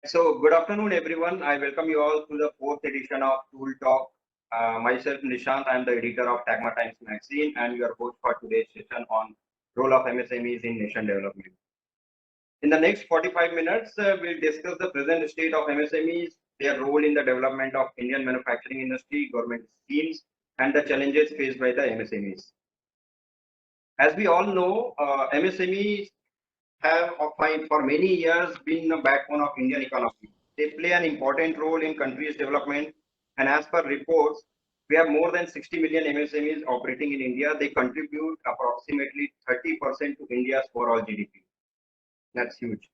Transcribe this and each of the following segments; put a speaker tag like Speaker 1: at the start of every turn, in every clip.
Speaker 1: So, good afternoon, everyone. I welcome you all to the fourth edition of Tool Talk. Myself, Nishant, I am the editor of Tagma Times magazine and your host for today's session on role of MSMEs in nation development. In the next 45 minutes, we'll discuss the present state of MSMEs, their role in the development of Indian manufacturing industry, government schemes, and the challenges faced by the MSMEs. As we all know, MSMEs have for many years been the backbone of Indian economy. They play an important role in country's development, and as per reports, we have more than 60 million MSMEs operating in India. They contribute approximately 30% to India's overall GDP. That's huge.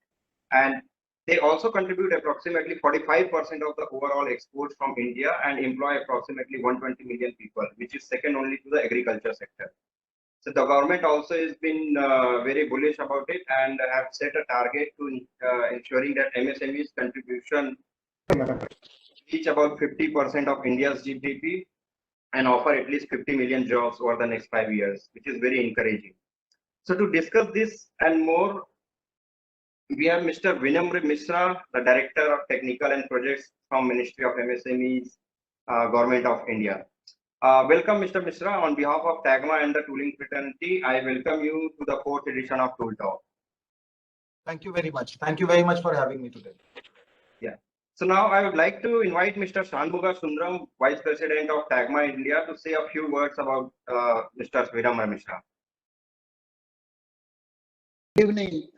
Speaker 1: And they also contribute approximately 45% of the overall exports from India and employ approximately 120 million people, which is second only to the agriculture sector. So the government also has been very bullish about it and have set a target to ensuring that MSME's contribution reach about 50% of India's GDP and offer at least 50 million jobs over the next 5 years, which is very encouraging. So to discuss this and more, we have Mr. Vinamra Mishra, the Director of Technical and Projects from Ministry of MSMEs, Government of India. Welcome, Mr. Mishra. On behalf of Tagma and the tooling fraternity, I welcome you to the fourth edition of Tool Talk.
Speaker 2: Thank you very much. Thank you very much for having me today.
Speaker 1: Yeah. So now I would like to invite Mr. Shanmuga Sundaram, Vice President of Tagma India, to say a few words about Mr. Vinamra Mishra.
Speaker 3: Good evening,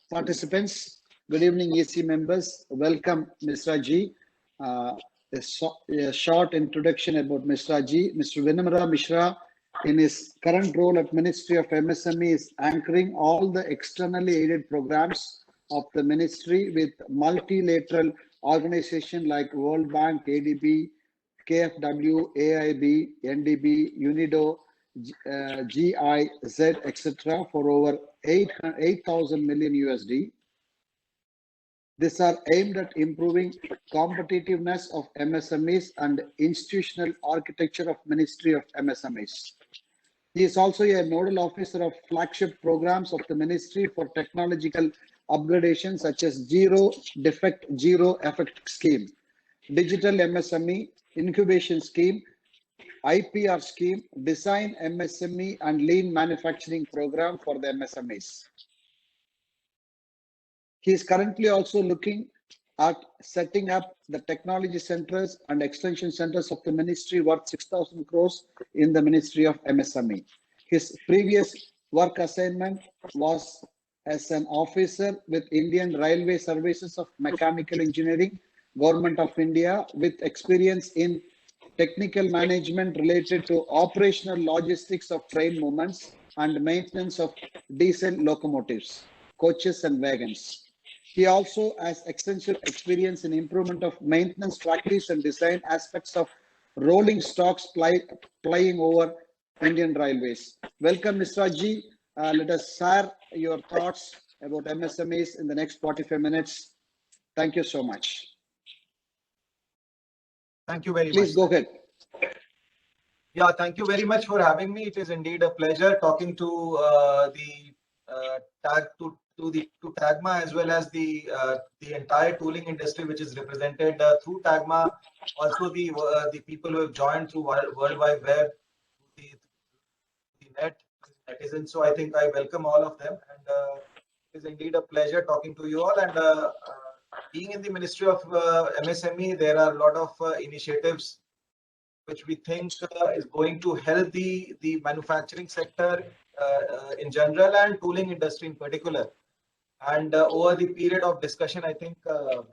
Speaker 3: participants. Good evening, EC members. Welcome, Mr. Ji. A short introduction about Mr. Ji. Mr. Vinamra Mishra, in his current role at Ministry of MSME, is anchoring all the externally aided programs of the ministry with multilateral organizations like World Bank, ADB, KFW, AIB, NDB, UNIDO, GIZ, etc. for over 8,000 million USD. These are aimed at improving competitiveness of MSMEs and institutional architecture of Ministry of MSMEs. He is also a nodal officer of flagship programs of the Ministry for technological upgradation such as Zero Defect, Zero Effect Scheme, Digital MSME Incubation Scheme, IPR scheme, Design MSME and Lean Manufacturing Program for the MSMEs. He is currently also looking at setting up the technology centers and extension centers of the ministry worth 6,000 crores in the Ministry of MSME. His previous work assignment was as an officer with Indian Railway Services of Mechanical Engineering, Government of India, with experience in technical management related to operational logistics of train movements and maintenance of diesel locomotives, coaches and wagons. He also has extensive experience in improvement of maintenance practice and design aspects of rolling stocks plying over Indian railways. Welcome, Mr. Ji. Let us share your thoughts about MSMEs in the next 45 minutes. Thank you so much.
Speaker 2: Thank you very much.
Speaker 3: Please go ahead.
Speaker 2: Yeah, thank you very much for having me. It is indeed a pleasure talking to Tagma as well as the entire tooling industry, which is represented through Tagma. Also, the people who have joined through World Wide Web, the netizens. So I think I welcome all of them, and it is indeed a pleasure talking to you all. And being in the Ministry of MSME, there are a lot of initiatives which we think is going to help the manufacturing sector in general and tooling industry in particular. And over the period of discussion, I think we will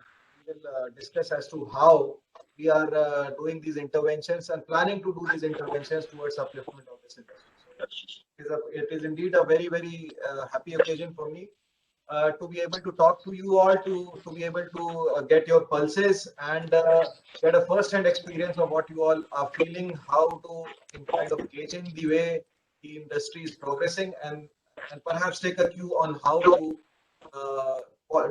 Speaker 2: discuss as to how we are doing these interventions and planning to do these interventions towards upliftment of this industry. So it is indeed a very, very happy occasion for me to be able to talk to you all, to be able to get your pulses and get a first-hand experience of what you all are feeling, how to kind of gauging the way the industry is progressing, and perhaps take a cue on how to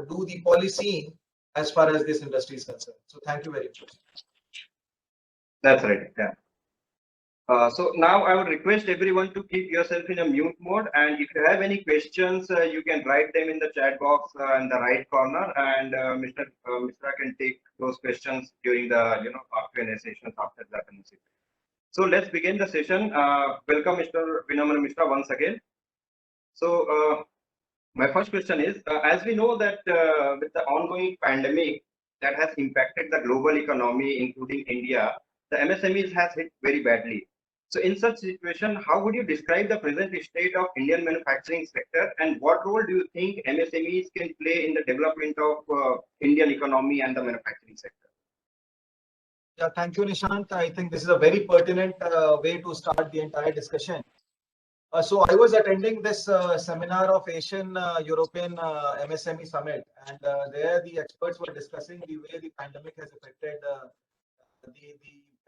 Speaker 2: do the policy as far as this industry is concerned. So thank you very much.
Speaker 1: That's right. Yeah. So now I would request everyone to keep yourself in a mute mode, and if you have any questions, you can write them in the chat box in the right corner, and Mr. can take those questions during the Q&A sessions after that. So let's begin the session. Welcome, Mr. Vinamra Mishra, once again. So my first question is, as we know that with the ongoing pandemic that has impacted the global economy, including India, the MSMEs has hit very badly. So in such situation, how would you describe the present state of Indian manufacturing sector, and what role do you think MSMEs can play in the development of Indian economy and the manufacturing sector?
Speaker 2: Yeah, thank you, Nishant. I think this is a very pertinent way to start the entire discussion. So I was attending this seminar of Asian European MSME Summit, and there the experts were discussing the way the pandemic has affected the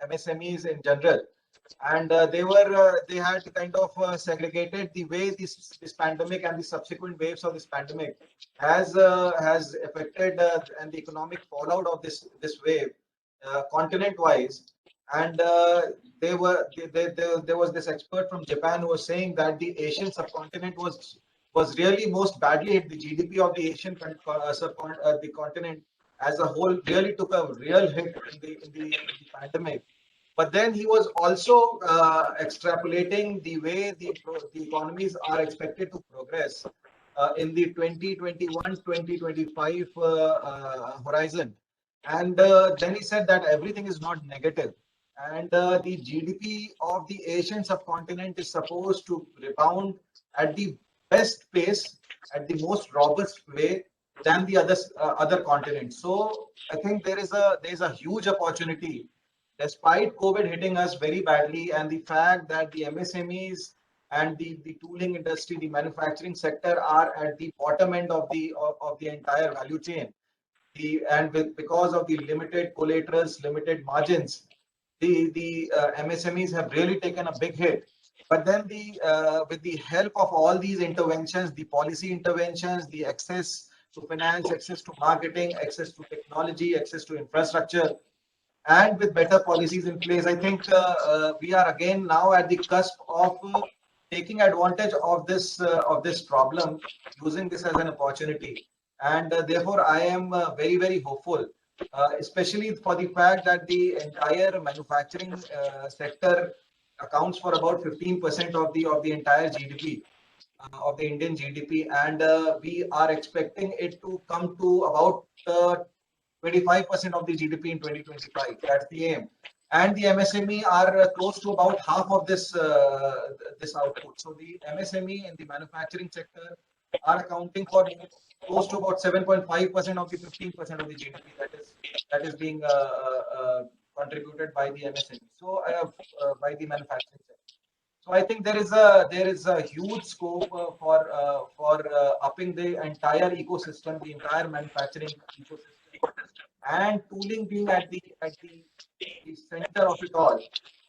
Speaker 2: MSMEs in general. And they had kind of segregated the way this pandemic and the subsequent waves of this pandemic has affected and the economic fallout of this wave continent wise. And there was this expert from Japan who was saying that the Asian subcontinent was really most badly hit. The GDP of the Asian the continent as a whole really took a real hit in the pandemic. But then he was also extrapolating the way the economies are expected to progress in the 2021-2025 horizon. And then he said that everything is not negative. And the GDP of the Asian subcontinent is supposed to rebound at the best pace, at the most robust way than the other continents. So I think there is a huge opportunity despite COVID hitting us very badly, and the fact that the MSMEs and the tooling industry, the manufacturing sector are at the bottom end of the entire value chain. Because of the limited collaterals, limited margins, the MSMEs have really taken a big hit. But then with the help of all these interventions, the policy interventions, the access to finance, access to marketing, access to technology, access to infrastructure, and with better policies in place, I think we are again now at the cusp of taking advantage of this problem, using this as an opportunity. And therefore, I am very hopeful, especially for the fact that the entire manufacturing sector accounts for about 15% of the entire GDP. Of the Indian GDP, and we are expecting it to come to about 25% of the GDP in 2025. That's the aim. And the MSME are close to about half of this output. So the MSME in the manufacturing sector are accounting for close to about 7.5% of the 15% of the GDP that is being contributed by the MSME. So by the manufacturing sector. So I think there is a huge scope for upping the entire ecosystem, the entire manufacturing ecosystem, and tooling being at the center of it all.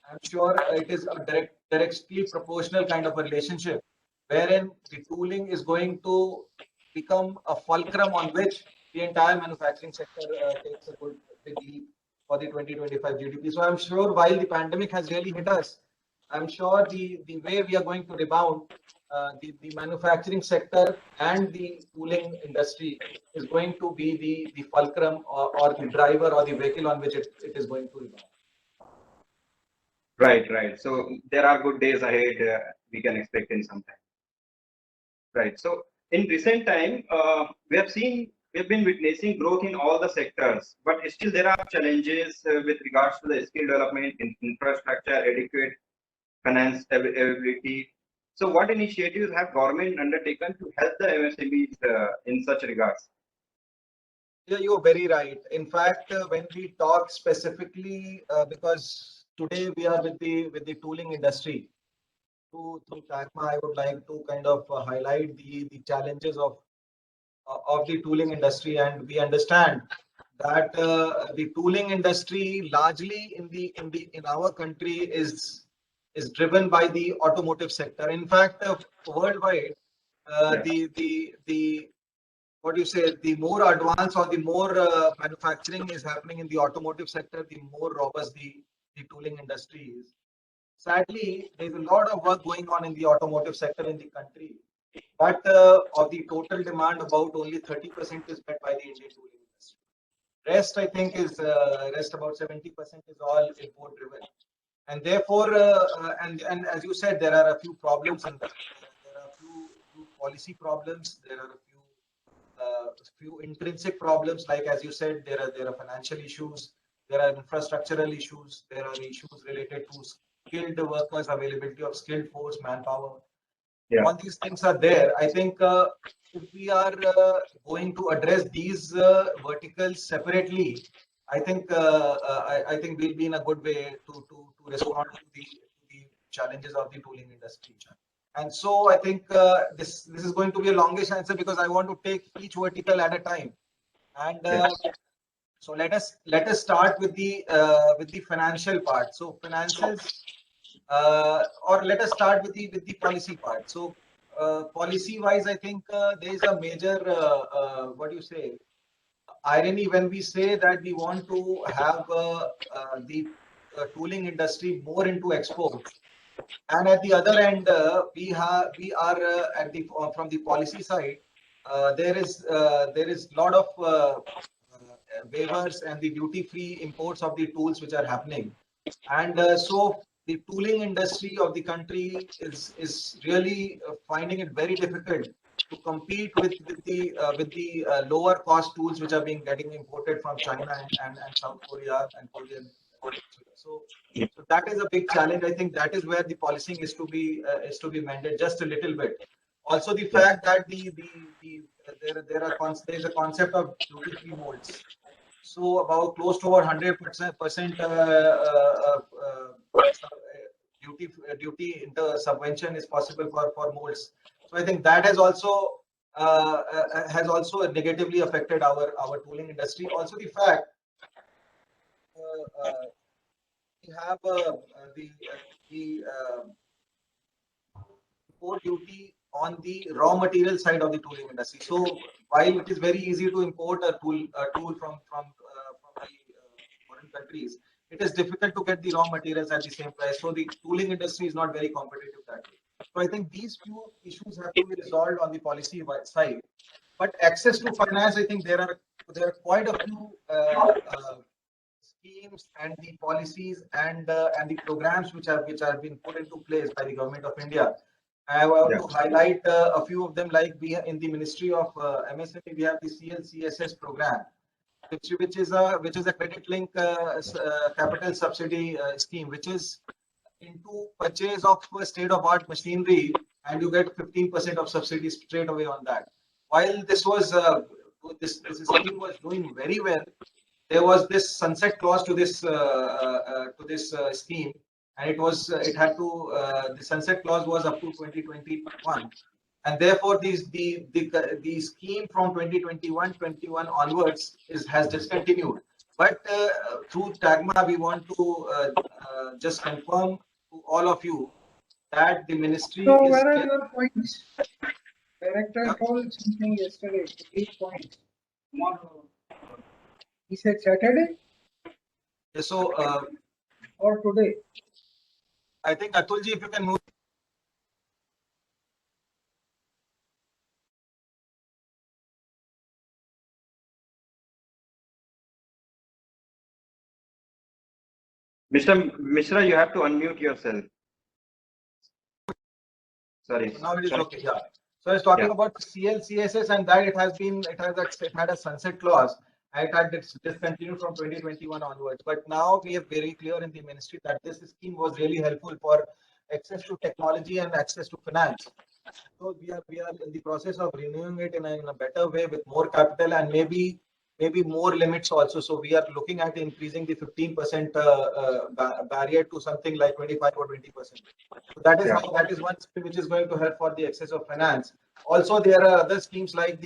Speaker 2: I'm sure it is a directly proportional kind of a relationship, wherein the tooling is going to become a fulcrum on which the entire manufacturing sector takes a good big leap for the 2025 GDP. So I'm sure while the pandemic has really hit us, I'm sure the way we are going to rebound, the manufacturing sector and the tooling industry is going to be the fulcrum or the driver or the vehicle on which it is going to rebound.
Speaker 1: Right. So there are good days ahead. We can expect in some time. Right. So in recent time, we have been witnessing growth in all the sectors, but still there are challenges with regards to the skill development, infrastructure, adequate finance availability. So what initiatives have government undertaken to help the MSMEs in such regards?
Speaker 2: Yeah, you're very right. In fact, when we talk specifically, because today we are with the tooling industry, through TACMA, I would like to kind of highlight the challenges of the tooling industry, and we understand that the tooling industry largely in our country is driven by the automotive sector. In fact, worldwide, the what do you say, the more advanced or the more manufacturing is happening in the automotive sector, the more robust the tooling industry is. sadly, there's a lot of work going on in the automotive sector in the country, but of the total demand, about only 30% is met by the Indian tooling industry. Rest, I think, is rest about 70% is all import driven, and therefore, and as you said, there are a few problems in that. There are a few policy problems. There are a few intrinsic problems, like as you said, there are financial issues, there are infrastructural issues, there are issues related to skilled workers, availability of skilled force, manpower.
Speaker 1: Yeah.
Speaker 2: All these things are there. I think if we are going to address these verticals separately, I think I think we'll be in a good way to respond to the challenges of the tooling industry. And so I think this is going to be a longish answer because I want to take each vertical at a time. And so let us start with the financial part. So finances, or let us start with the policy part. So policy wise, I think there is a major what do you say, irony when we say that we want to have the tooling industry more into exports, and at the other end we are at the from the policy side, there is lot of waivers and the duty free imports of the tools which are happening, and so the tooling industry of the country is really finding it very difficult to compete with the lower cost tools which are getting imported from China and South Korea and Korean. So that is a big challenge. I think that is where the policing is to be mended just a little bit. Also, the fact that there is a concept of duty free molds. So about close to over 100% duty inter subvention is possible for molds. So I think that has also negatively affected our tooling industry. Also, the fact we have the import duty on the raw material side of the tooling industry. So while it is very easy to import a tool from the foreign countries, it is difficult to get the raw materials at the same price. So the tooling industry is not very competitive that way. So I think these few issues have to be resolved on the policy side. But access to finance, I think there are quite a few schemes and the policies and the programs which have been put into place by the government of India. I want to highlight a few of them. Like we in the Ministry of MSME, we have the CLCSS program, which is a credit link capital subsidy scheme, which is into purchase of state-of-art machinery, and you get 15% of subsidy straight away on that. While this scheme was doing very well, there was this sunset clause to this scheme, and the sunset clause was up to 2021, and therefore the scheme from 2021 onwards has discontinued. But through TAGMA, we want to just confirm to all of you that the ministry
Speaker 4: So
Speaker 2: is.
Speaker 4: where are your points? Director told something yesterday. 8 points. Tomorrow. He said Saturday
Speaker 2: So
Speaker 4: or today.
Speaker 2: I think Atulji, if you can move.
Speaker 1: Mr. Mishra, you have to unmute yourself. Sorry.
Speaker 2: Now it is
Speaker 1: Sorry.
Speaker 2: okay. Yeah. So I was talking about CLCSS, and that it had a sunset clause. It had discontinued from 2021 onwards. But now we are very clear in the ministry that this scheme was really helpful for access to technology and access to finance. So we are in the process of renewing it in a better way with more capital and maybe more limits also. So we are looking at increasing the 15% barrier to something like 25 or 20%. So that is one scheme which is going to help for the access of finance. Also, there are other schemes like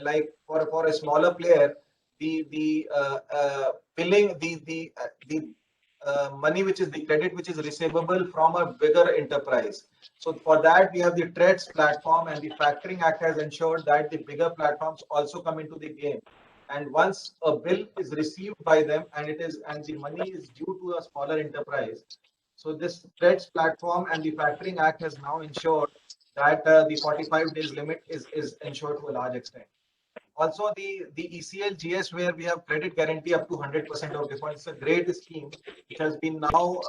Speaker 2: like for a smaller player, the billing the money which is the credit which is receivable from a bigger enterprise. So for that we have the TREDS platform, and the Factoring Act has ensured that the bigger platforms also come into the game. And once a bill is received by them and the money is due to a smaller enterprise, So this TREADS platform and the Factoring Act has now ensured that the 45 days limit is ensured to a large extent. Also, the ECLGS, where we have credit guarantee up to 100% of default, it's a great scheme which has been now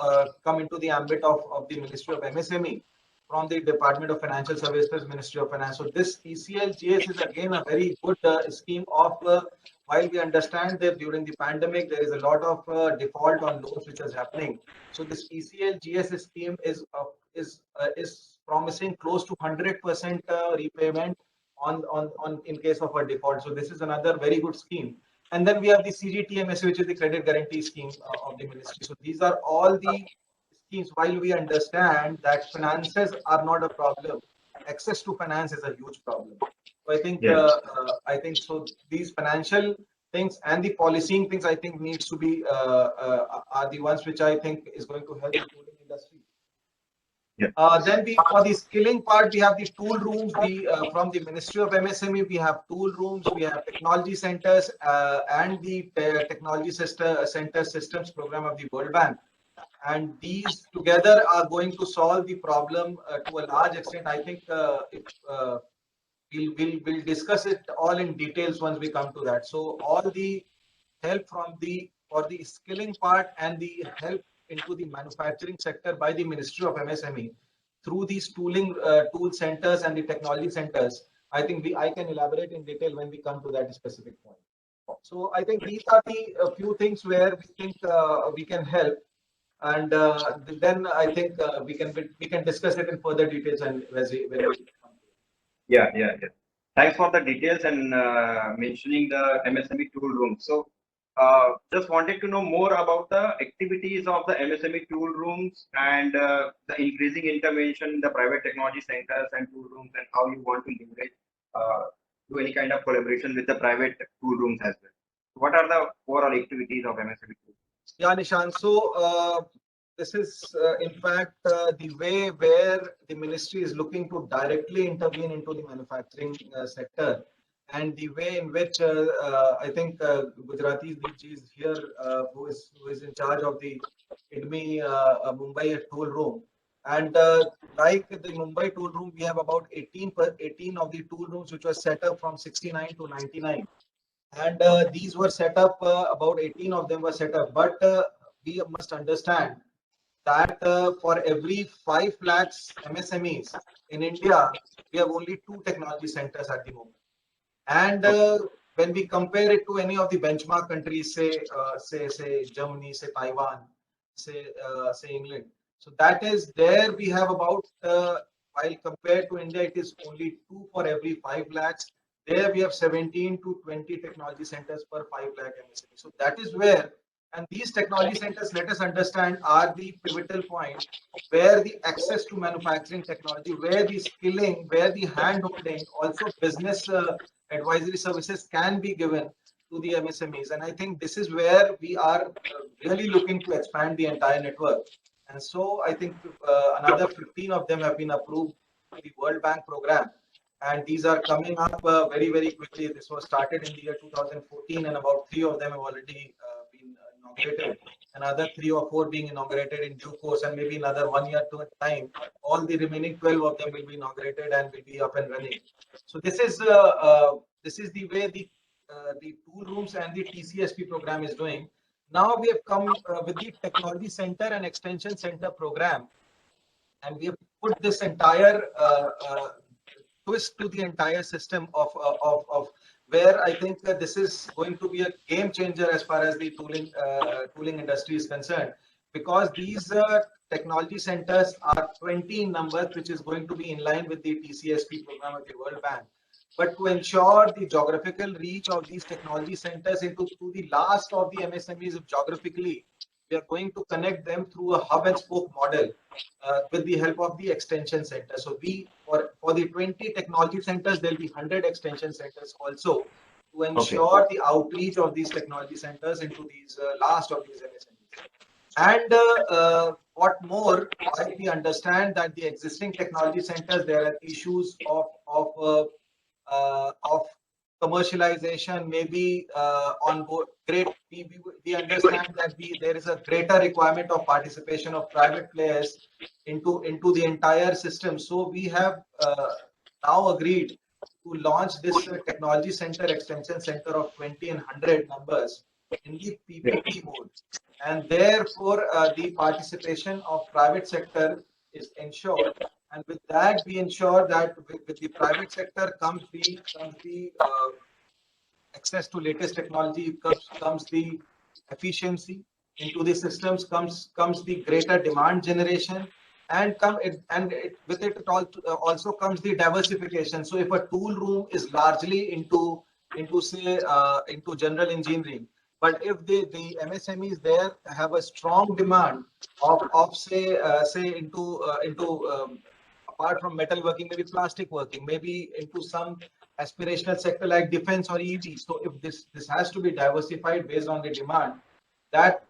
Speaker 2: come into the ambit of the Ministry of MSME from the Department of Financial Services, Ministry of Finance. So this ECLGS is again a very good scheme of while we understand that during the pandemic there is a lot of default on loans which is happening. So this ECLGS scheme is promising close to 100% repayment on in case of a default. So this is another very good scheme. And then we have the CGTMSE, which is the credit guarantee scheme of the ministry. So these are all the schemes. While we understand that finances are not a problem, access to finance is a huge problem. So I think so. These financial things and the policing things I think needs to be are the ones which I think is going to help the tooling industry. Then for the skilling part, we have the tool rooms. From the Ministry of MSME, we have tool rooms, we have technology centers, and the technology center systems program of the World Bank. And these together are going to solve the problem to a large extent. I think we'll discuss it all in details once we come to that. So all the help for the skilling part and the help into the manufacturing sector by the Ministry of MSME through these tool centers and the technology centers. I think I can elaborate in detail when we come to that specific point. So I think these are the few things where we think we can help, and then I think we can discuss it in further details and when we come to it.
Speaker 1: Yeah. Thanks for the details and mentioning the MSME tool room. So just wanted to know more about the activities of the MSME tool rooms and the increasing intervention in the private technology centers and tool rooms, and how you want to leverage do any kind of collaboration with the private tool rooms as well. What are the overall activities of MSME tool rooms?
Speaker 2: Yeah, Nishant. So this is in fact the way where the ministry is looking to directly intervene into the manufacturing sector, and the way in which I think Gujarati ji is here, who is in charge of the IDMI Mumbai tool room. And like the Mumbai tool room, we have about 18 of the tool rooms which were set up from 69 to 99. And these were set up, about 18 of them were set up. But we must understand that for every 5 lakhs MSMEs in India, we have only 2 technology centers at the moment. And when we compare it to any of the benchmark countries, say Germany, say Taiwan, say England, so that is there we have about while compared to India, it is only 2 for every 5 lakhs. There we have 17 to 20 technology centers per 5 lakh MSME. So that is where, and these technology centers, let us understand, are the pivotal point where the access to manufacturing technology, where the skilling, where the hand-holding, also business advisory services can be given to the MSMEs. And I think this is where we are really looking to expand the entire network. And so I think another 15 of them have been approved for the World Bank program. And these are coming up very, very quickly. This was started in the year 2014, and about 3 of them have already been inaugurated. Another 3 or 4 being inaugurated in due course, and maybe another 1 year to a time. All the remaining 12 of them will be inaugurated and will be up and running. So this is the way the tool rooms and the TCSP program is doing. Now we have come with the Technology Center and Extension Center program, and we have put this entire twist to the entire system of where I think that this is going to be a game changer as far as the tooling industry is concerned, because these technology centers are 20 in number, which is going to be in line with the TCSP program of the World Bank. But to ensure the geographical reach of these technology centers into the last of the MSMEs geographically, we are going to connect them through a hub and spoke model with the help of the extension center. So for the 20 technology centers, there will be 100 extension centers also to ensure the outreach of these technology centers into these last of these MSMEs. And what more, while we understand that the existing technology centers, there are issues of commercialization, maybe on board. Great, we understand that there is a greater requirement of participation of private players into the entire system. So we have now agreed to launch this technology center, extension center of 20 and 100 numbers in the PPP mode, and therefore the participation of private sector is ensured. And with that, we ensure that with the private sector comes the access to latest technology, comes the efficiency into the systems, comes the greater demand generation, and with it also comes the diversification. So if a tool room is largely into say into general engineering, but if the MSMEs there have a strong demand of say into apart from metalworking, maybe plastic working, maybe into some aspirational sector like defense or EV. So if this has to be diversified based on the demand, that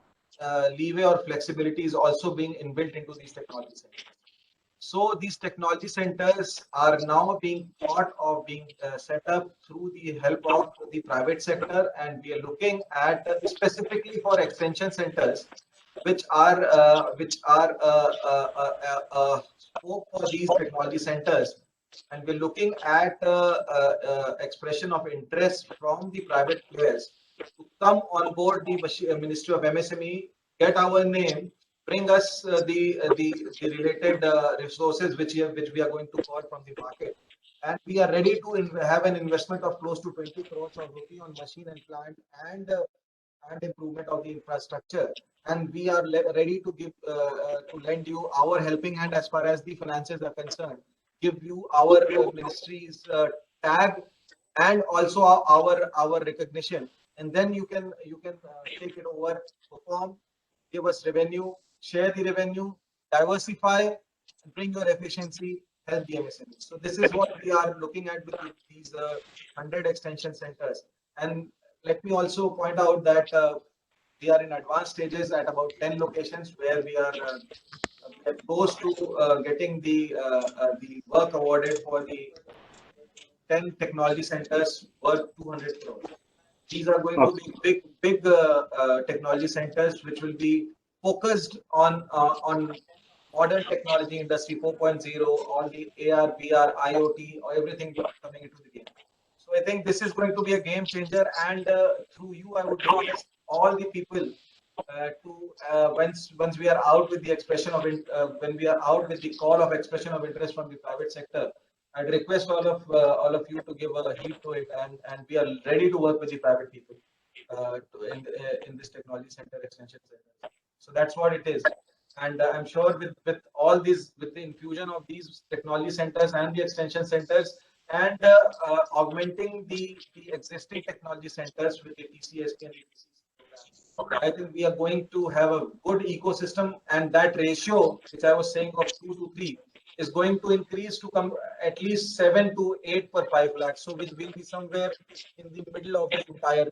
Speaker 2: leeway or flexibility is also being inbuilt into these technology centers. So these technology centers are now being thought of being set up through the help of the private sector, and we are looking at specifically for extension centers, which are scope for these technology centers, and we're looking at expression of interest from the private players to come on board the Ministry of MSME, get our name, bring us the related resources which we are going to call from the market, and we are ready to have an investment of close to 20 crores of rupee on machine and plant and improvement of the infrastructure. And we are ready to give to lend you our helping hand as far as the finances are concerned, give you our ministry's tag and also our recognition, and then you can take it over, perform, give us revenue, share the revenue, diversify, bring your efficiency, help the MSMEs. So this is what we are looking at with these 100 extension centers. And let me also point out that we are in advanced stages at about 10 locations where we are close to getting the work awarded for the 10 technology centers worth 200 crores. These are going to be big technology centers which will be focused on modern technology, industry 4.0, all the AR, VR, IoT, or everything coming into the game. So I think this is going to be a game changer, and through you, I would request all the people to once we are out with the expression of when we are out with the call of expression of interest from the private sector, I'd request all of you to give a heed to it, and we are ready to work with the private people in this technology center extension center. So that's what it is. And I'm sure with all these, with the infusion of these technology centers and the extension centers, and augmenting the existing technology centers with the TCSP and ETC programs, I think we are going to have a good ecosystem, and that ratio, which I was saying of 2 to 3, is going to increase to come at least 7 to 8 per 5 lakhs. So which will be somewhere in the middle of the entire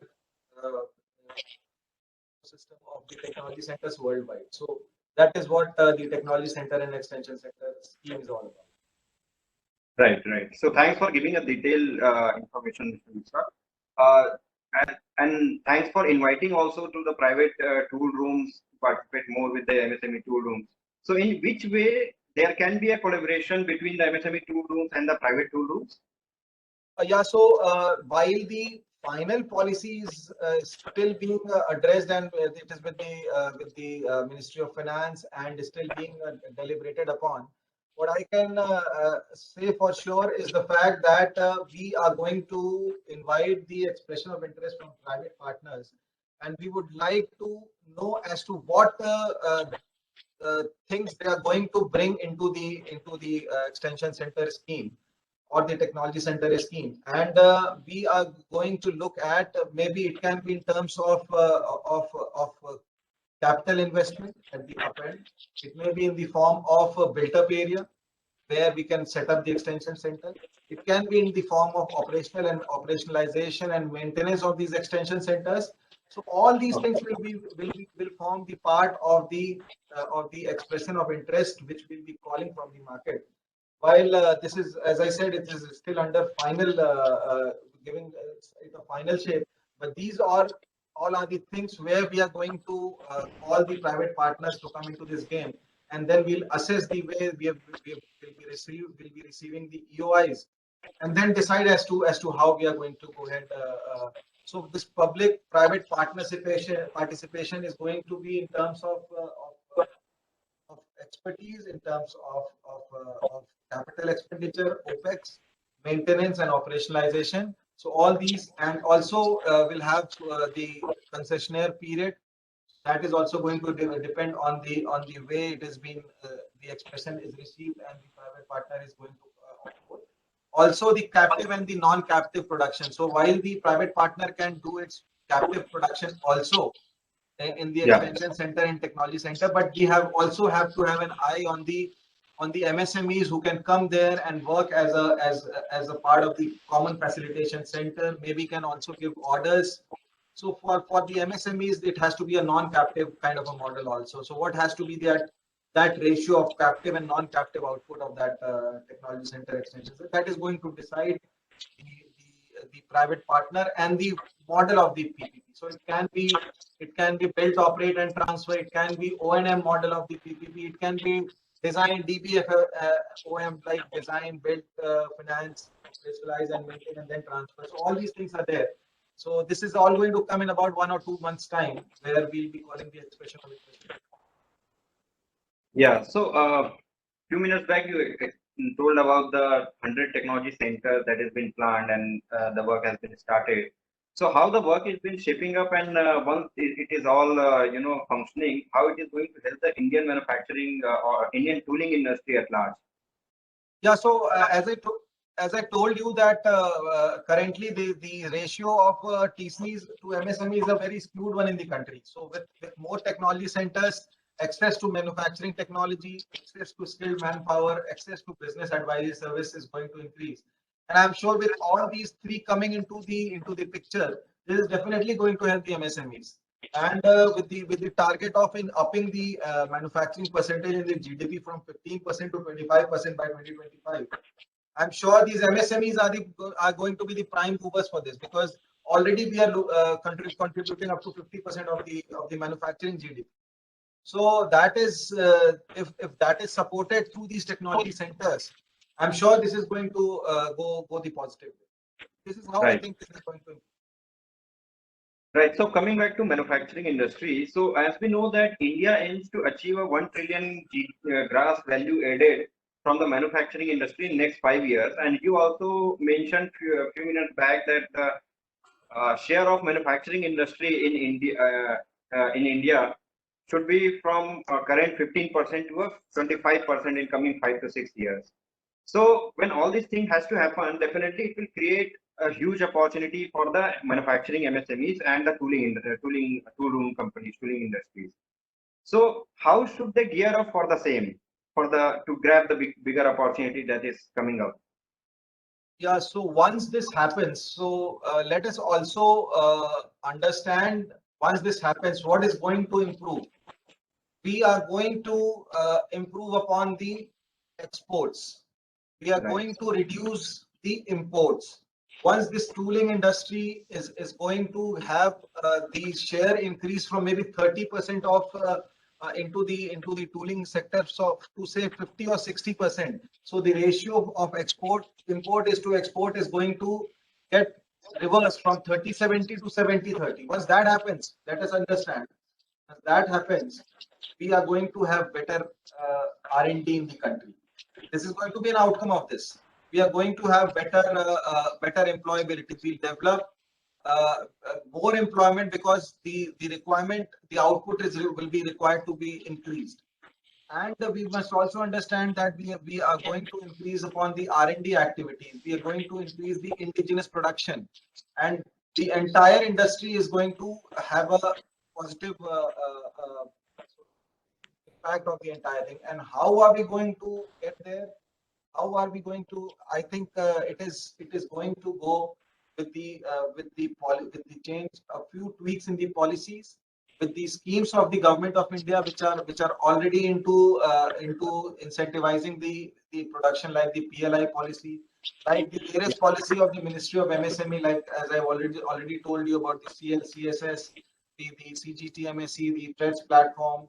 Speaker 2: system of the technology centers worldwide. So that is what the technology center and extension center scheme is all about.
Speaker 1: Right. So thanks for giving a detailed information, Mr. Mishra. And thanks for inviting also to the private tool rooms to participate more with the MSME tool rooms. So in which way there can be a collaboration between the MSME tool rooms and the private tool rooms?
Speaker 2: So while the final policy is still being addressed, and it is with the Ministry of Finance and is still being deliberated upon, what I can say for sure is the fact that we are going to invite the expression of interest from private partners, and we would like to know as to what things they are going to bring into the extension center scheme or the technology center scheme, and we are going to look at maybe it can be in terms of capital investment at the up end. It may be in the form of a built-up area where we can set up the extension center. It can be in the form of operational and operationalization and maintenance of these extension centers. So all these things will form the part of the expression of interest which will be calling from the market. While this is, as I said, it is still under final giving it a final shape. But these are all are the things where we are going to call the private partners to come into this game, and then we'll assess the way will be receiving the EOIs, and then decide as to how we are going to go ahead. So this public-private participation is going to be in terms of expertise, in terms of capital expenditure, OPEX, maintenance, and operationalization. So all these, and also will have the concessionaire period. That is also going to depend on the way it has been the expression is received and the private partner is going to onboard. Also the captive and the non-captive production. So while the private partner can do its captive production also in the extension center and technology center, but we also have to have an eye on the MSMEs who can come there and work as a part of the common facilitation center, maybe can also give orders. So for the MSMEs, it has to be a non-captive kind of a model also. So what has to be that ratio of captive and non-captive output of that technology center extension? So that is going to decide the private partner and the model of the PPP. So it can be built, operate, and transfer. It can be O&M model of the PPP. It can be design DBF OM, like design, build, finance, visualize, and maintain, and then transfer. So all these things are there. So this is all going to come in about 1 or 2 months time, where we'll be calling the expression of interest.
Speaker 1: Yeah. So few minutes back you told about the 100 technology centers that has been planned and the work has been started. So how the work has been shaping up, and once it is all functioning, how it is going to help the Indian manufacturing or Indian tooling industry at large?
Speaker 2: Yeah. So as I told you that currently the ratio of TCs to MSME is a very skewed one in the country. So with more technology centers, access to manufacturing technology, access to skilled manpower, access to business advisory service is going to increase. And I'm sure with all these three coming into the picture, this is definitely going to help the MSMEs. And with the target of upping the manufacturing percentage in the GDP from 15% to 25% by 2025. I'm sure these MSMEs are going to be the prime movers for this, because already we are contributing up to 50% of the manufacturing GDP. So that is if that is supported through these technology centers, I'm sure this is going to go the positive way. This is how I think this is going to improve.
Speaker 1: Right. So coming back to manufacturing industry, so as we know that India aims to achieve a 1 trillion gross value added from the manufacturing industry in next 5 years, and you also mentioned a few minutes back that the share of manufacturing industry in India should be from current 15% to a 25% in coming 5 to 6 years. So when all these things has to happen, definitely it will create a huge opportunity for the manufacturing MSMEs and the tool room companies, tooling industries. So how should they gear up for the same, to grab the bigger opportunity that is coming up?
Speaker 2: Yeah. So once this happens, so let us also understand, once this happens, what is going to improve. We are going to improve upon the exports. We are going to reduce the imports. Once this tooling industry is going to have the share increase from maybe 30% of into the tooling sector, so to say 50 or 60%. So the ratio of import is to export is going to get reversed from 30-70 to 70-30. Once that happens, let us understand. As that happens, we are going to have better R&D in the country. This is going to be an outcome of this. We are going to have better employability. We'll develop more employment, because the requirement, the output will be required to be increased. And we must also understand that we are going to increase upon the R&D activities. We are going to increase the indigenous production, and the entire industry is going to have a positive impact of the entire thing. And how are we going to get there? How are we going to? I think it is going to go with the change, a few tweaks in the policies, with the schemes of the government of India, which are already into incentivizing the production, like the PLI policy, like the various policy of the Ministry of MSME, like as I already told you about the CLCSS, the CGTMSE, the TREDS platform,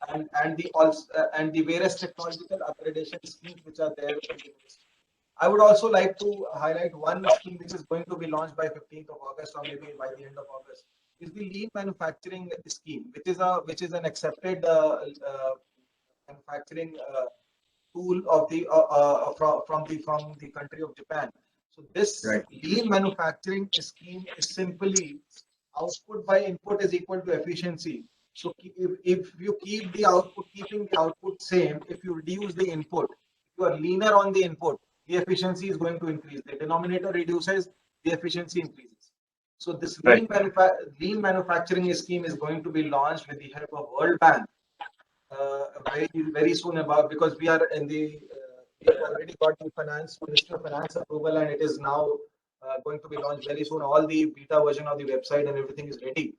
Speaker 2: and the also and the various technological upgradation schemes which are there in the ministry. I would also like to highlight one scheme which is going to be launched by 15th of August or maybe by the end of August, is the lean manufacturing scheme, which is an accepted manufacturing tool of the from the country of Japan. So this
Speaker 1: Right.
Speaker 2: lean manufacturing scheme is simply output by input is equal to efficiency. So if you keeping the output same, if you reduce the input, you are leaner on the input, the efficiency is going to increase. The denominator reduces, the efficiency increases. So this
Speaker 1: Right.
Speaker 2: lean manufacturing scheme is going to be launched with the help of World Bank very soon, about because we are in the we have already got the Ministry of Finance approval, and it is now going to be launched very soon. All the beta version of the website and everything is ready.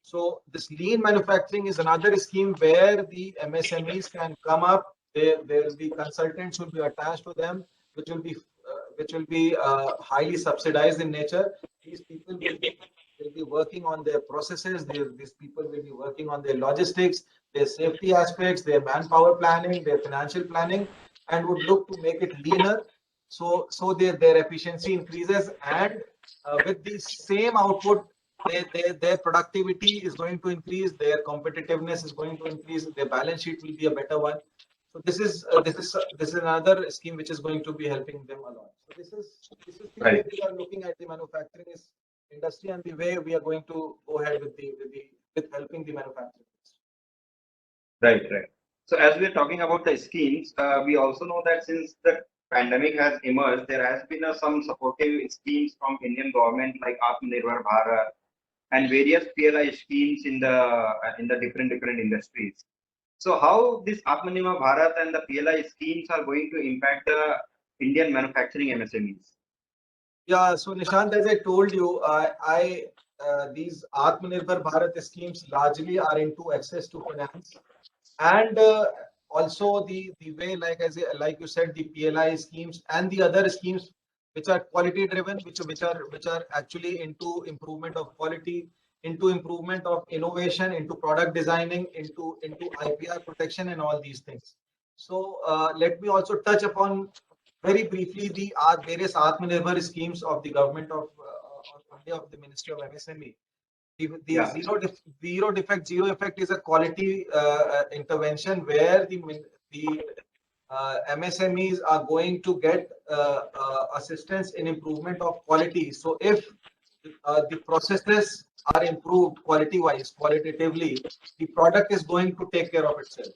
Speaker 2: So this lean manufacturing is another scheme where the MSMEs can come up. There will be consultants will be attached to them, which will be highly subsidized in nature. These people will be working on their processes. These people will be working on their logistics, their safety aspects, their manpower planning, their financial planning, and would look to make it leaner. So their efficiency increases, and with the same output, their productivity is going to increase, their competitiveness is going to increase, their balance sheet will be a better one. So this is another scheme which is going to be helping them a lot. So this is the way
Speaker 1: Right.
Speaker 2: we are looking at the manufacturing industry, and the way we are going to go ahead with helping the manufacturing.
Speaker 1: Right, right. So as we're talking about the schemes, we also know that since the pandemic has emerged, there has been some supportive schemes from Indian government like Atmanirbhar Bharat and various PLI schemes in the different industries. So how this Atmanirbhar Bharat and the PLI schemes are going to impact the Indian manufacturing MSMEs?
Speaker 2: Yeah, so Nishant, as I told you, these Atmanirbhar Bharat schemes largely are into access to finance, and also the way, like you said, the PLI schemes and the other schemes which are quality driven, which are actually into improvement of quality, into improvement of innovation, into product designing, into IPR protection, and all these things. So let me also touch upon very briefly the various Atmanirbhar schemes of the government of India, of the Ministry of MSME. The
Speaker 1: Yeah.
Speaker 2: zero defect, zero effect is a quality intervention where the MSMEs are going to get assistance in improvement of quality. So if the processes are improved quality-wise, qualitatively, the product is going to take care of itself.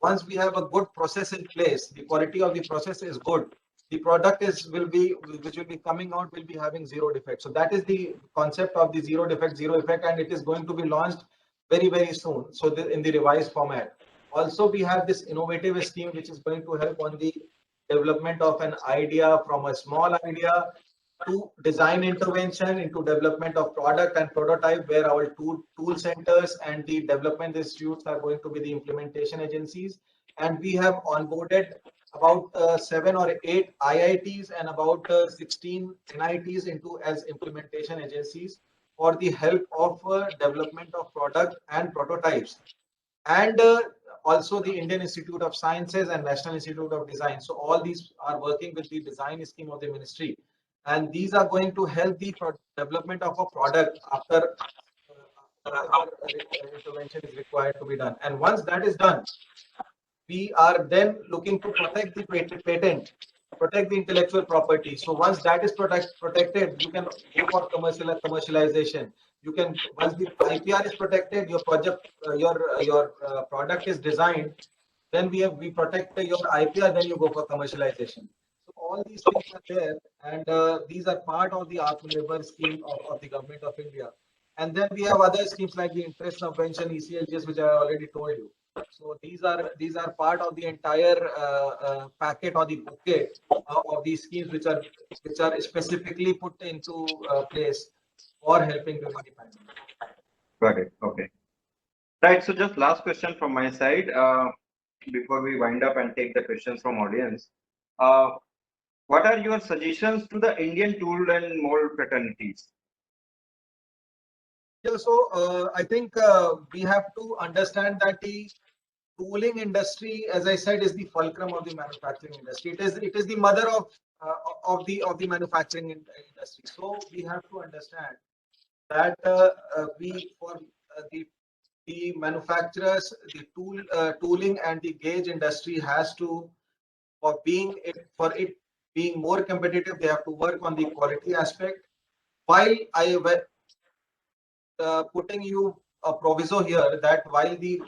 Speaker 2: Once we have a good process in place, the quality of the process is good, the product which will be coming out will be having zero defect. So that is the concept of the zero defect, zero effect, and it is going to be launched very soon. So in the revised format. Also, we have this innovative scheme which is going to help on the development of an idea from a small idea to design intervention into development of product and prototype, where our tool centers and the development institutes are going to be the implementation agencies. And we have onboarded about 7 or 8 IITs and about 16 NITs into as implementation agencies for the help of development of product and prototypes. And also the Indian Institute of Sciences and National Institute of Design. So all these are working with the design scheme of the ministry. And these are going to help the development of a product after intervention is required to be done. And once that is done, we are then looking to protect the patent, protect the intellectual property. So once that is protected, you can go for commercialization. You can, once the IPR is protected, your project, your product is designed, then we protect your IPR, then you go for commercialization. So all these things are there, and these are part of the Atmanirbhar scheme of the government of India. And then we have other schemes like the interest subvention, ECLGS, which I already told you. So these are part of the entire packet or the bouquet of these schemes which are specifically put into place for helping during the pandemic.
Speaker 1: Got it. Okay. Right. So just last question from my side before we wind up and take the questions from audience. what are your suggestions to the Indian tool and mold fraternities?
Speaker 2: Yeah, so I think we have to understand that the tooling industry, as I said, is the fulcrum of the manufacturing industry. It is the mother of the manufacturing industry. So we have to understand that we for the manufacturers, the tooling and the gauge industry has to, for it being more competitive, they have to work on the quality aspect. While putting you a proviso here that while the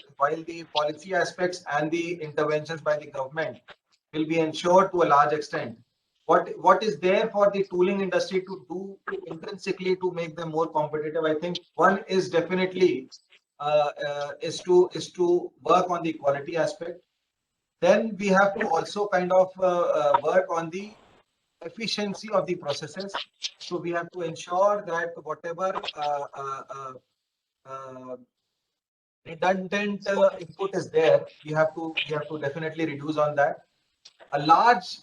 Speaker 2: policy aspects and the interventions by the government will be ensured to a large extent, what is there for the tooling industry to do intrinsically to make them more competitive? I think one is definitely is to work on the quality aspect. Then we have to also kind of work on the efficiency of the processes. So we have to ensure that whatever uh, redundant input is there, we have to definitely reduce on that. A large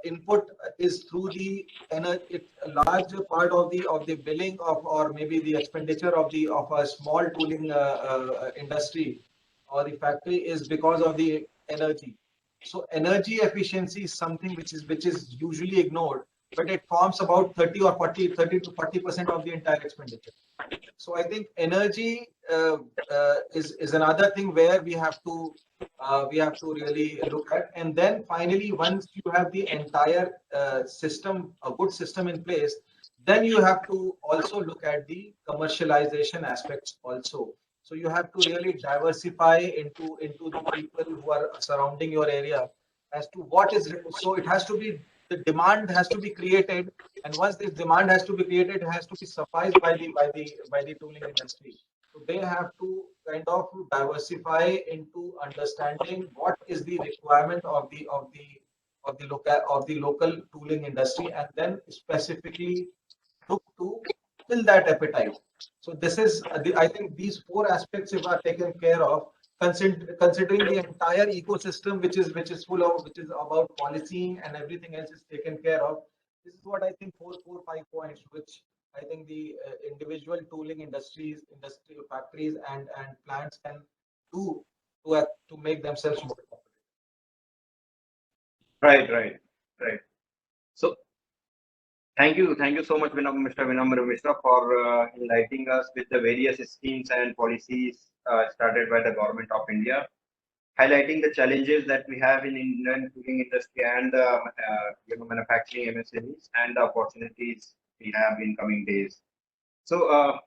Speaker 2: input is through the a large part of the billing of, or maybe the expenditure of a small tooling industry or the factory is because of the energy. So energy efficiency is something which is usually ignored, but it forms about 30 to 40% of the entire expenditure. So I think energy is another thing where we have to really look at. And then finally, once you have the entire system, a good system in place, then you have to also look at the commercialization aspects also. So you have to really diversify into the people who are surrounding your area as to what is so it has to be, the demand has to be created, and once this demand has to be created, it has to be sufficed by the tooling industry. So they have to kind of diversify into understanding what is the requirement of the local tooling industry, and then specifically look to fill that appetite. So this is I think these four aspects, if are taken care of, considering the entire ecosystem, which is about policing and everything else is taken care of. This is what I think, four, 5 points, which I think the individual tooling industrial factories and plants can do to make themselves more competitive.
Speaker 1: Right, right, right. So thank you so much, Mr. Vinamra Mishra, for enlightening us with the various schemes and policies started by the government of India, highlighting the challenges that we have in Indian tooling industry and manufacturing MSMEs and the opportunities we have in coming days. So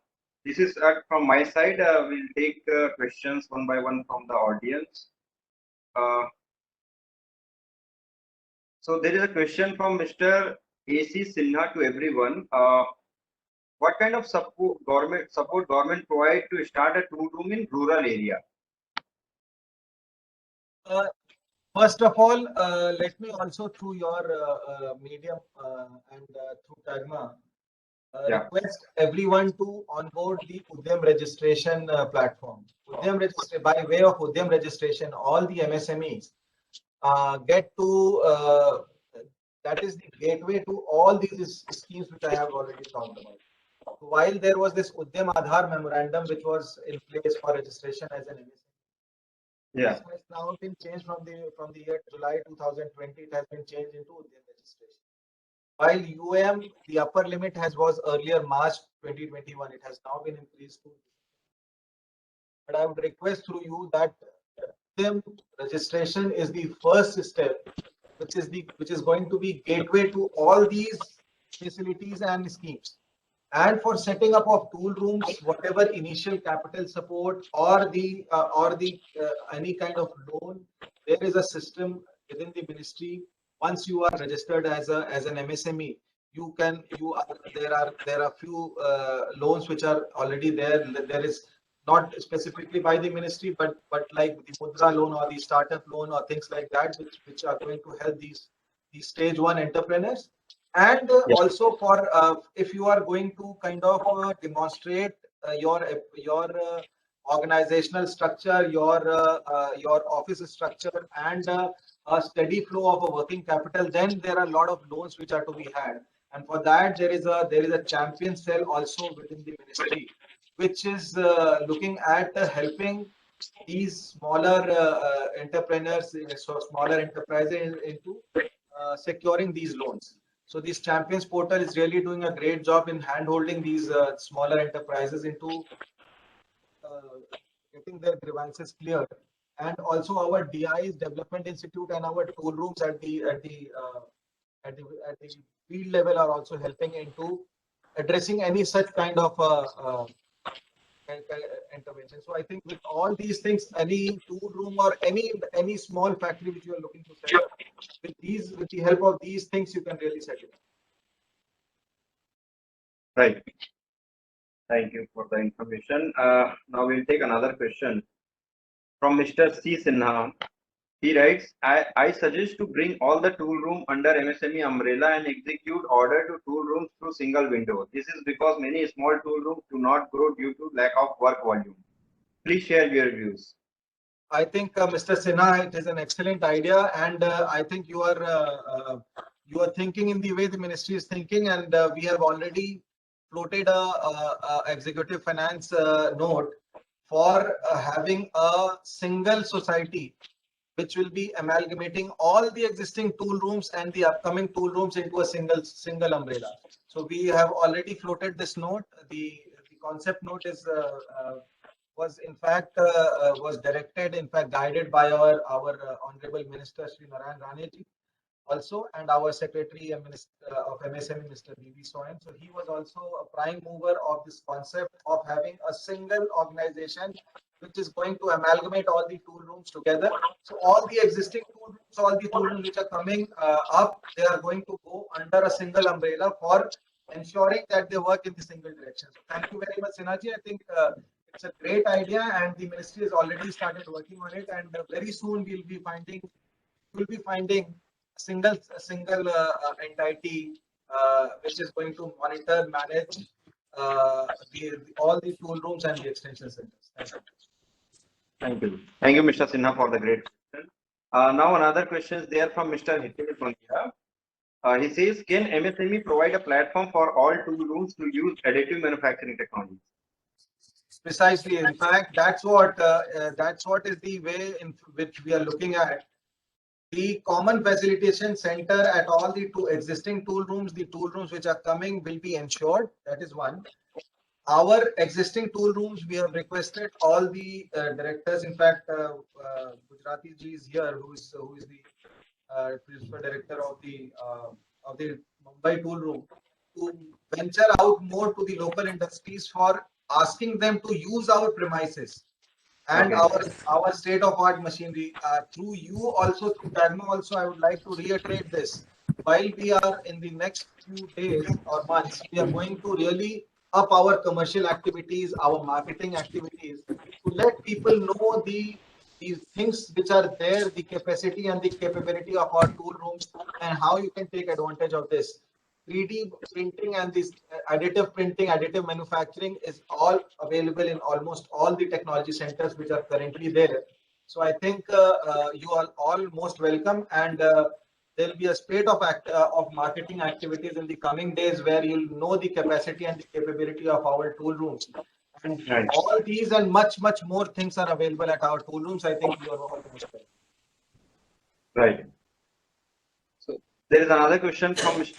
Speaker 1: this is from my side. We'll take questions one by one from the audience. So there is a question from Mr. AC Sinha to everyone. What kind of support government provide to start a tool room in rural area?
Speaker 2: First of all, let me also, through your medium and through Tagma,
Speaker 1: Yeah.
Speaker 2: request everyone to onboard the Udyam registration platform. By way of Udyam registration, all the MSMEs get to, that is the gateway to all these schemes which I have already talked about. While there was this Udyam Aadhaar memorandum which was in place for registration as an MSME,
Speaker 1: Yeah.
Speaker 2: this has now been changed from the year July 2020. It has been changed into Udyam registration. While UAM, the upper limit was earlier March 2021, it has now been increased to. But I would request through you that Udyam registration is the first step, which is going to be gateway to all these facilities and schemes. And for setting up of tool rooms, whatever initial capital support or the any kind of loan, there is a system within the ministry. Once you are registered as an MSME, there are few loans which are already there. There is not specifically by the ministry, but like the Mudra loan or the startup loan or things like that, which are going to help these stage one entrepreneurs. And
Speaker 1: Yes.
Speaker 2: also for if you are going to kind of demonstrate your organizational structure, your office structure, and a steady flow of a working capital, then there are a lot of loans which are to be had. And for that, there is a champion cell also within the ministry, which is looking at helping these smaller entrepreneurs, so smaller enterprises into securing these loans. So this champions portal is really doing a great job in hand-holding these smaller enterprises into getting their grievances cleared. And also our DI's Development Institute and our tool rooms at the field level are also helping into addressing any such kind of intervention. So I think with all these things, any tool room or any small factory which you are looking to set up, with the help of these things, you can really set it up.
Speaker 1: Right. Thank you for the information. Now we'll take another question from Mr. C. Sinha. He writes, I suggest to bring all the tool room under MSME umbrella and execute order to tool rooms through single window. This is because many small tool rooms do not grow due to lack of work volume. Please share your views.
Speaker 2: I think, Mr. Sinha, it is an excellent idea, and I think you are thinking in the way the ministry is thinking, and we have already floated a executive finance note for having a single society which will be amalgamating all the existing tool rooms and the upcoming tool rooms into a single umbrella. So we have already floated this note. The concept note was in fact directed, in fact guided by our Honorable Minister Shri Narayan Raneji also, and our Secretary of MSME, Mr. B.V. Soin. So he was also a prime mover of this concept of having a single organization which is going to amalgamate all the tool rooms together. So all the existing tool rooms, all the tool rooms which are coming up, they are going to go under a single umbrella for ensuring that they work in the single direction. So thank you very much, Sinhaji. I think it's a great idea, and the ministry has already started working on it. And very soon we'll be finding a single entity which is going to monitor, manage all the tool rooms and the extension centers. Thank you.
Speaker 1: Thank you. Thank you, Mr. Sinha, for the great question. Now another question is there from Mr. Hitil Bandia. He says, can MSME provide a platform for all tool rooms to use additive manufacturing technology?
Speaker 2: Precisely. In fact, that's what is the way in which we are looking at. The common facilitation center at all the two existing tool rooms, the tool rooms which are coming will be ensured. That is one. Our existing tool rooms, we have requested all the directors. In fact, Gujarati ji is here, who is the principal director of the Mumbai tool room, to venture out more to the local industries for asking them to use our premises and our state-of-art machinery. Through you also, through TAGMA also, I would like to reiterate this. While we are in the next few days or months, we are going to really up our commercial activities, our marketing activities, to let people know these things which are there, the capacity and the capability of our tool rooms, and how you can take advantage of this. 3D printing and this additive printing, additive manufacturing is all available in almost all the technology centers which are currently there. So I think you are all most welcome, and there will be a spate of marketing activities in the coming days where you'll know the capacity and the capability of our tool rooms. And all these and much more things are available at our tool rooms. I think you are all most welcome.
Speaker 1: Right. So there is another question from Mr.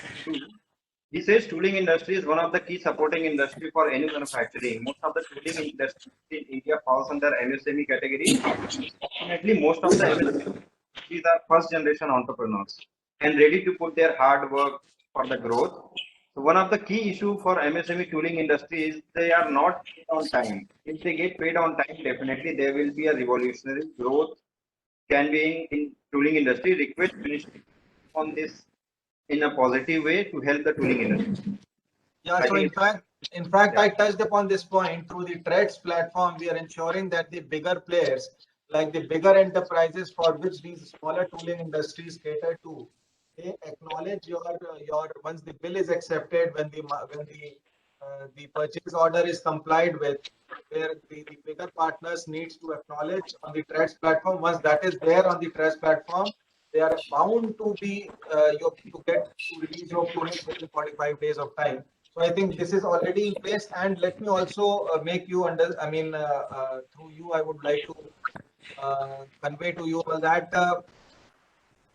Speaker 1: He says tooling industry is one of the key supporting industry for any manufacturing. Most of the tooling industry in India falls under MSME category. Fortunately, most of the MSMEs are first generation entrepreneurs and ready to put their hard work for the growth. So one of the key issue for MSME tooling industry is they are not paid on time. If they get paid on time, definitely there will be a revolutionary growth can be in tooling industry. Request ministry on this in a positive way to help the tooling industry.
Speaker 2: Yeah, so in fact, yeah. I touched upon this point. Through the TREADS platform, we are ensuring that the bigger players, like the bigger enterprises for which these smaller tooling industries cater to, they acknowledge your once the bill is accepted, when the purchase order is complied with, where the bigger partners needs to acknowledge on the TREDS platform. Once that is there on the TREDS platform, they are bound to be to release your payments within 45 days of time. So I think this is already in place. And let me also make you through you, I would like to convey to you all that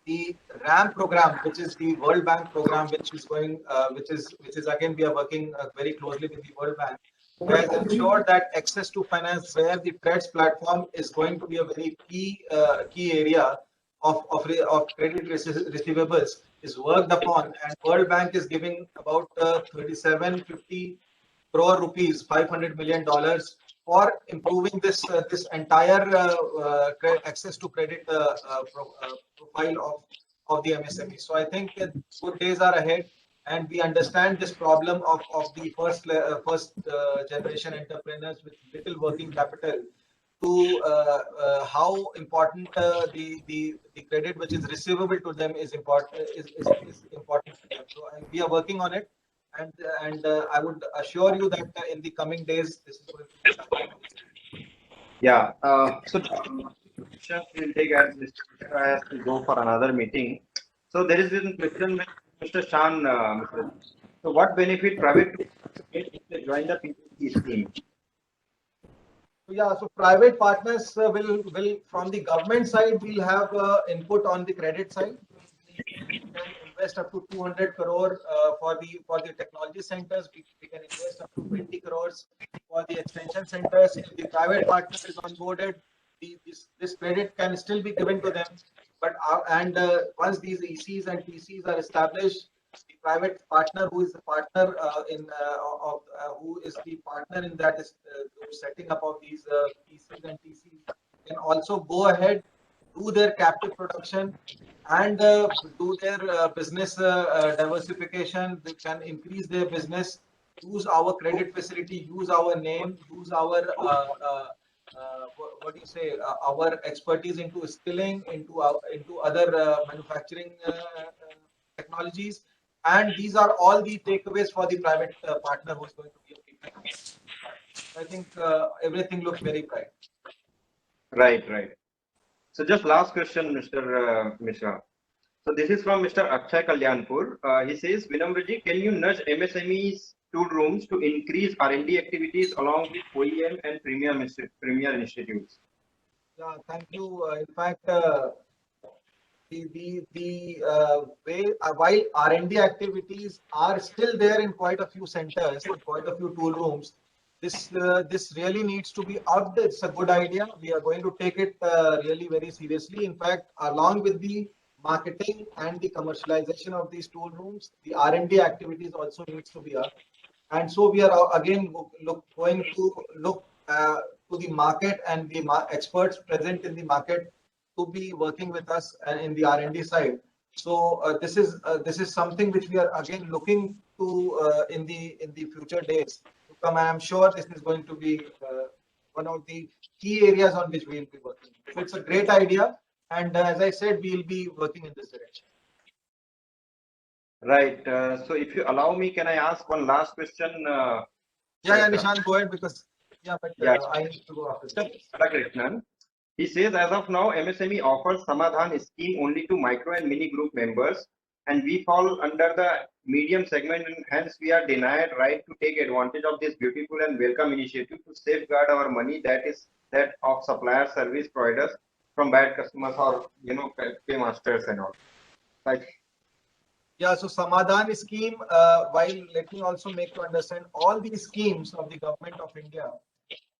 Speaker 2: the RAM program, which is the World Bank program, which is going, which is again, we are working very closely with the World Bank, who has ensured that access to finance, where the TREDS platform is going to be a very key area of credit receivables, is worked upon, and World Bank is giving about 3750 crore rupees, $500 million, for improving this entire access to credit profile of the MSME. So I think that good days are ahead, and we understand this problem of the first generation entrepreneurs with little working capital, to how important the credit which is receivable to them is important to them. So we are working on it, and I would assure you that in the coming days this is going to be done.
Speaker 1: Yeah. So we'll take as Mr. has to go for another meeting. So there is one question with Mr. Shan. So what benefit private get if they join the PPP scheme?
Speaker 2: Yeah, so private partners will from the government side, we'll have input on the credit side. We can invest up to 200 crore for the technology centers. We can invest up to 20 crores for the extension centers. If the private partner is onboarded, this credit can still be given to them. But once these ECs and TCs are established, the private partner who is the partner who is the partner in that is setting up of these ECs and TCs can also go ahead, do their captive production, and do their business diversification. They can increase their business, use our credit facility, use our name, use our what do you say, our expertise into skilling, into other manufacturing technologies. And these are all the takeaways for the private partner who is going to be a PPP. I think everything looks very bright.
Speaker 1: Right. So just last question, Mr. Mishra. So this is from Mr. Akshay Kalyanpur. He says, Vinamraji, can you nudge MSMEs tool rooms to increase R&D activities along with OEM and premier institutes?
Speaker 2: Yeah, thank you. In fact, the way while R&D activities are still there in quite a few centers, in quite a few tool rooms, this really needs to be upped. It's a good idea. We are going to take it really very seriously. In fact, along with the marketing and the commercialization of these tool rooms, the R&D activities also needs to be up. And so we are again going to look to the market and the experts present in the market to be working with us in the R&D side. So this is something which we are again looking to in the future days to come. And I'm sure this is going to be one of the key areas on which we will be working. So it's a great idea, and as I said, we will be working in this direction.
Speaker 1: Right. So if you allow me, can I ask one last question?
Speaker 2: Yeah, Nishant, go ahead, because I need to go after this.
Speaker 1: Krishnan. He says, as of now, MSME offers Samadhan scheme only to micro and mini group members, and we fall under the medium segment, and hence we are denied right to take advantage of this beautiful and welcome initiative to safeguard our money, that is that of supplier service providers from bad customers or paymasters and all. Right.
Speaker 2: Yeah, so Samadhan scheme, while let me also make you understand, all these schemes of the government of India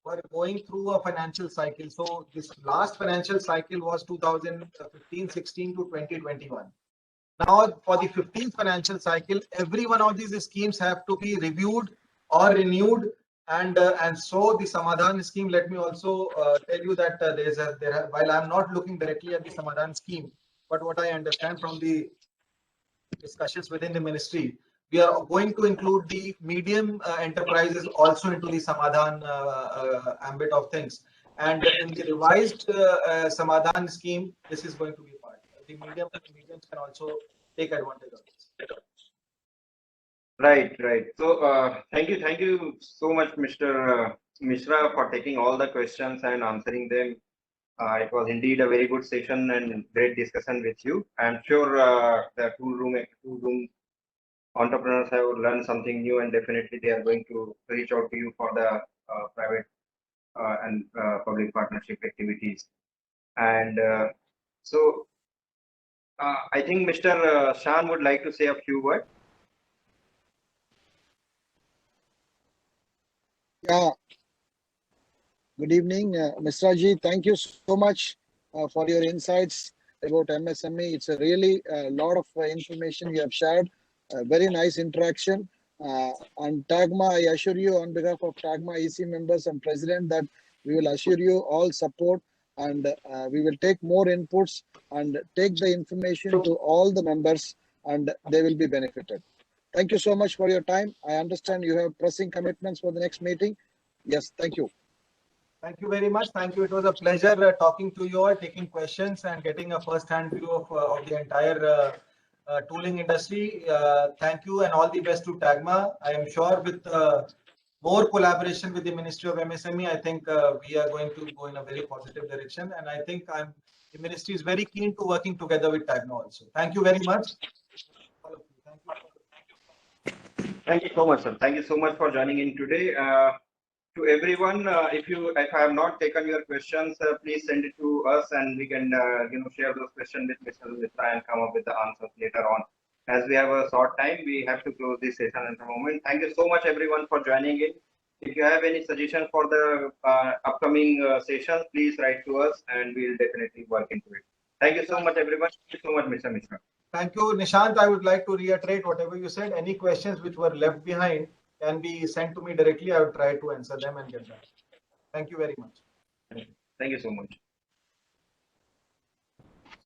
Speaker 2: were going through a financial cycle. So this last financial cycle was 2015-16 to 2021. Now for the 15th financial cycle, every one of these schemes have to be reviewed or renewed. And so the Samadhan scheme, let me also tell you that while I'm not looking directly at the Samadhan scheme, but what I understand from the discussions within the ministry, we are going to include the medium enterprises also into the Samadhan ambit of things. And in the revised Samadhan scheme, this is going to be part. The mediums can also take advantage of this.
Speaker 1: Right, right. So, thank you so much, Mr. Mishra, for taking all the questions and answering them. It was indeed a very good session and great discussion with you. I'm sure the two room entrepreneurs have learned something new, and definitely they are going to reach out to you for the private and public partnership activities. And I think Mr. Shan would like to say a few words.
Speaker 3: Yeah, good evening, Mr. Ji. Thank you so much for your insights about MSME. It's a really lot of information you have shared. Very nice interaction. And Tagma, I assure you on behalf of Tagma EC members and president that we will assure you all support, and we will take more inputs and take the information to all the members, and they will be benefited. Thank you so much for your time. I understand you have pressing commitments for the next meeting. Yes, thank you.
Speaker 2: Thank you very much. Thank you. It was a pleasure talking to you all, taking questions and getting a first-hand view of the entire tooling industry. Thank you and all the best to Tagma. I am sure with more collaboration with the Ministry of MSME, I think we are going to go in a very positive direction. And I think the ministry is very keen to working together with Tagma also. Thank you very much. All of you. Thank you.
Speaker 1: Thank you so much, sir. Thank you so much for joining in today. To everyone, if I have not taken your questions, please send it to us, and we can share those questions with Mr. Mitra and come up with the answers later on. As we have a short time, we have to close this session at the moment. Thank you so much, everyone, for joining in. If you have any suggestion for the upcoming sessions, please write to us, and we'll definitely work into it. Thank you so much, everyone. Thank you so much, Mr. Mishra.
Speaker 2: Thank you, Nishant. I would like to reiterate whatever you said. Any questions which were left behind can be sent to me directly. I will try to answer them and get back. Thank you very much.
Speaker 1: Thank you so much.